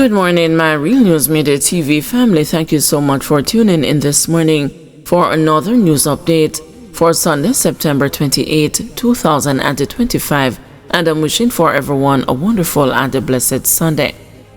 Good morning, my Real News Midday TV family. Thank you so much for tuning in this morning for another news update for Sunday, September 28, 2025. And I'm wishing for everyone a wonderful and a blessed Sunday.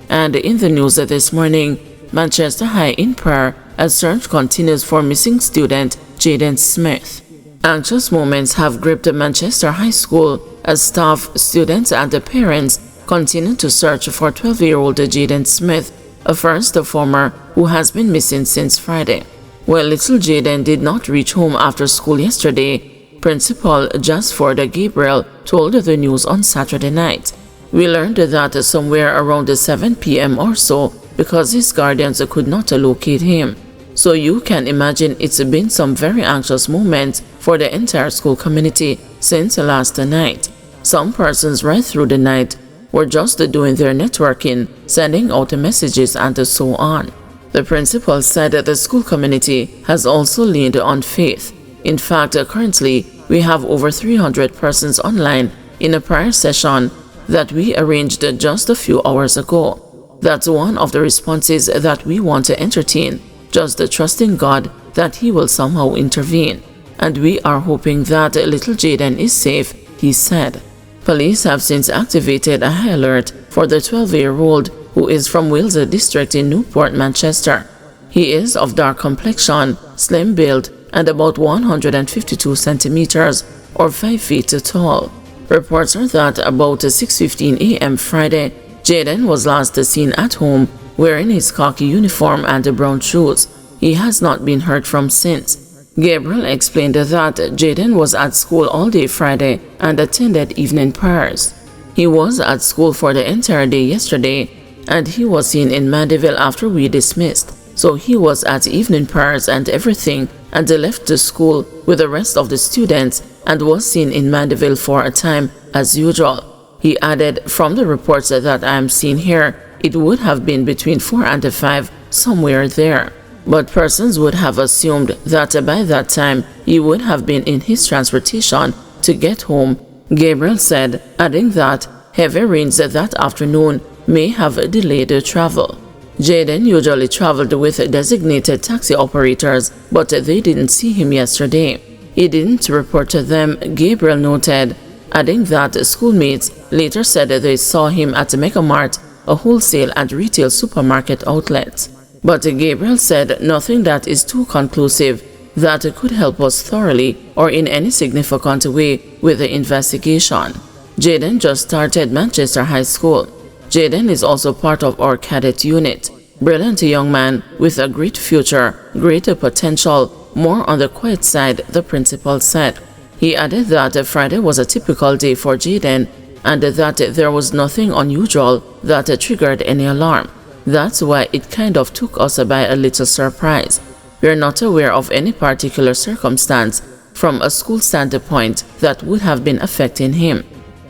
And in the news this morning, Manchester High in prayer as search continues for missing student Jayden Smith. Anxious moments have gripped Manchester High School as staff, students, and the parents continue to search for 12-year-old Jayden Smith, a first former who has been missing since Friday. Well, little Jayden did not reach home after school yesterday. Principal Jasford Gabriel told the news on Saturday night. We learned that somewhere around 7 p.m. or so because his guardians could not locate him. So you can imagine it's been some very anxious moments for the entire school community since last night. Some persons right through the night were just doing their networking, sending out messages and so on. The principal said that the school community has also leaned on faith. In fact, currently, we have over 300 persons online in a prayer session that we arranged just a few hours ago. That's one of the responses that we want to entertain, just trusting God that He will somehow intervene. And we are hoping that little Jayden is safe, he said. Police have since activated a high alert for the 12-year-old who is from Wales District in Newport, Manchester. He is of dark complexion, slim build, and about 152 centimeters or 5 feet tall. Reports are that about 6:15 a.m. Friday, Jayden was last seen at home wearing his khaki uniform and brown shoes. He has not been heard from since. Gabriel explained that Jayden was at school all day Friday and attended evening prayers. He was at school for the entire day yesterday, and he was seen in Mandeville after we dismissed. So he was at evening prayers and everything and left the school with the rest of the students and was seen in Mandeville for a time as usual. He added, from the reports that I am seeing here, it would have been between 4 and 5, somewhere there. But persons would have assumed that by that time he would have been in his transportation to get home, Gabriel said, adding that heavy rains that afternoon may have delayed travel. Jayden usually traveled with designated taxi operators, but they didn't see him yesterday. He didn't report to them, Gabriel noted, adding that schoolmates later said they saw him at Mega Mart, a wholesale and retail supermarket outlet. But Gabriel said nothing that is too conclusive that could help us thoroughly or in any significant way with the investigation. Jayden just started Manchester High School. Jayden is also part of our cadet unit. Brilliant young man with a great future, greater potential, more on the quiet side, the principal said. He added that Friday was a typical day for Jayden and that there was nothing unusual that triggered any alarm. That's why it kind of took us by a little surprise. We're not aware of any particular circumstance from a school standpoint that would have been affecting him.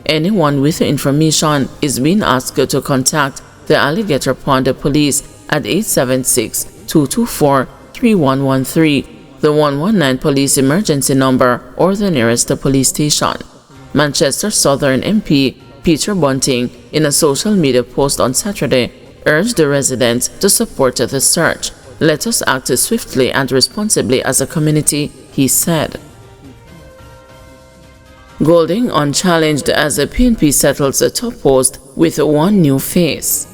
Anyone with information is being asked to contact the Alligator Pond Police at 876-224-3113, the 119 police emergency number, or the nearest police station. Manchester Southern MP Peter Bunting, in a social media post on Saturday, urged the residents to support the search. Let us act swiftly and responsibly as a community, he said. Golding unchallenged as the PNP settles a top post with one new face.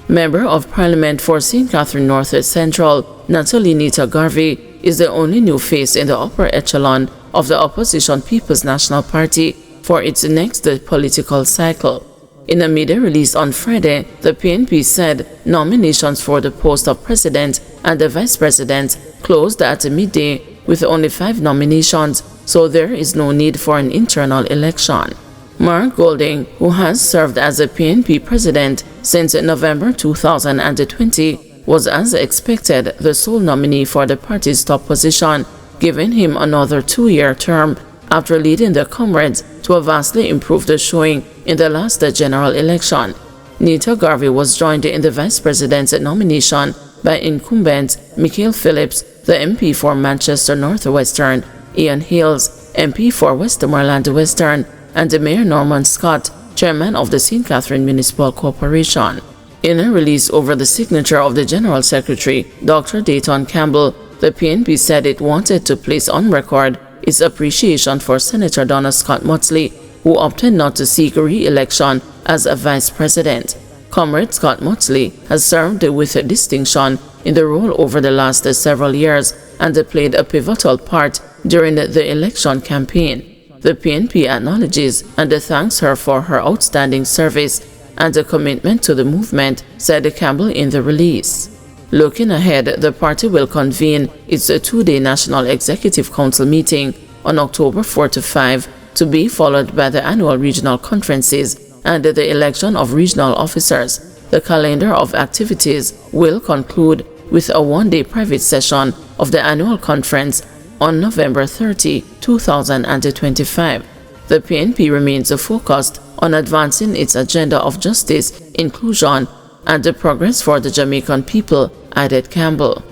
Member of Parliament for St. Catherine North Central, Natalie Nita Garvey, is the only new face in the upper echelon of the opposition People's National Party for its next political cycle. In a media release on Friday, the PNP said nominations for the post of president and the vice president closed at midday with only 5 nominations, so there is no need for an internal election. Mark Golding, who has served as a PNP president since November 2020, was as expected the sole nominee for the party's top position, giving him another 2-year term after leading the Comrades to a vastly improved showing in the last general election. Nita Garvey was joined in the vice president's nomination by incumbent Michael Phillips, the MP for Manchester North Western, Ian Hills, MP for Westmoreland Western, and Mayor Norman Scott, chairman of the St. Catherine Municipal Corporation. In a release over the signature of the General Secretary, Dr. Dayton Campbell, the PNP said it wanted to place on record its appreciation for Senator Donna Scott Motsley, who opted not to seek re-election as a vice president. Comrade Scott Motsley has served with distinction in the role over the last several years and played a pivotal part during the election campaign. The PNP acknowledges and thanks her for her outstanding service and a commitment to the movement, said Campbell in the release. Looking ahead, the party will convene its two-day National Executive Council meeting on October 4 to 5, to be followed by the annual regional conferences and the election of regional officers. The calendar of activities will conclude with a one-day private session of the annual conference on November 30, 2025. The PNP remains focused on advancing its agenda of justice, inclusion, and the progress for the Jamaican people, added Campbell.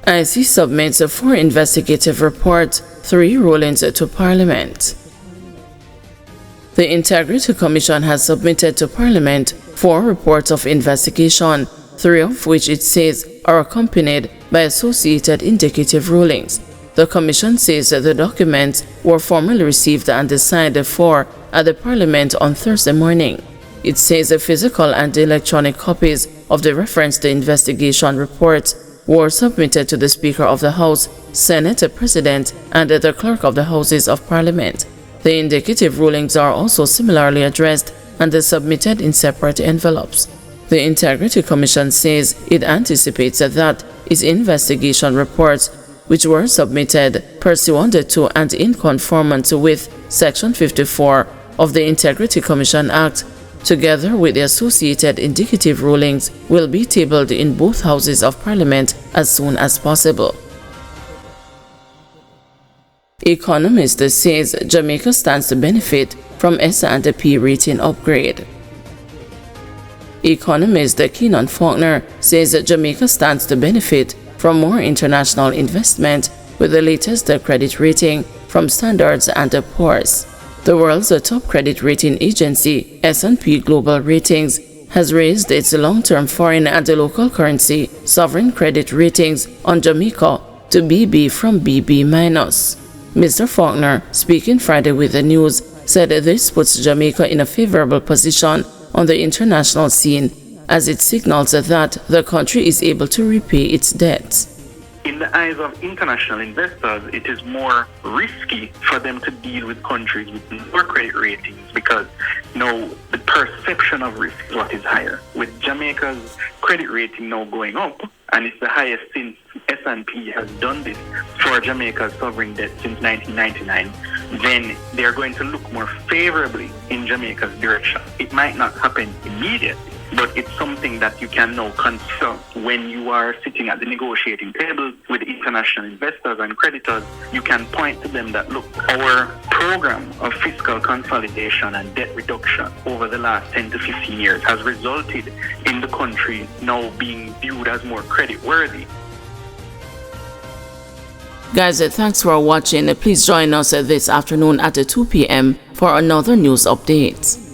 IC submits 4 investigative reports, 3 rulings to Parliament. The Integrity Commission has submitted to Parliament 4 reports of investigation, 3 of which it says are accompanied by associated indicative rulings. The Commission says that the documents were formally received and signed for at the Parliament on Thursday morning. It says the physical and electronic copies of the referenced investigation reports were submitted to the Speaker of the House, Senate President, and the Clerk of the Houses of Parliament. The indicative rulings are also similarly addressed and submitted in separate envelopes. The Integrity Commission says it anticipates that its investigation reports, which were submitted pursuant to and in conformance with Section 54 of the Integrity Commission Act, together with the associated indicative rulings, will be tabled in both houses of Parliament as soon as possible. Economist says Jamaica stands to benefit from S&P rating upgrade. Economist Keenan Faulkner says that Jamaica stands to benefit from more international investment with the latest credit rating from Standard & Poor's. The world's top credit rating agency, S&P Global Ratings, has raised its long-term foreign and local currency sovereign credit ratings on Jamaica to BB from BB-. Mr. Faulkner, speaking Friday with the news, said this puts Jamaica in a favorable position on the international scene as it signals that the country is able to repay its debts. In the eyes of international investors, it is more risky for them to deal with countries with lower credit ratings because now the perception of risk is what is higher. With Jamaica's credit rating now going up, and it's the highest since S&P has done this for Jamaica's sovereign debt since 1999, then they're going to look more favorably in Jamaica's direction. It might not happen immediately, but it's something that you can now consider when you are sitting at the negotiating table with international investors and creditors. You can point to them that, look, our program of fiscal consolidation and debt reduction over the last 10 to 15 years has resulted in the country now being viewed as more credit-worthy. Guys, thanks for watching. Please join us this afternoon at 2 p.m. for another news update.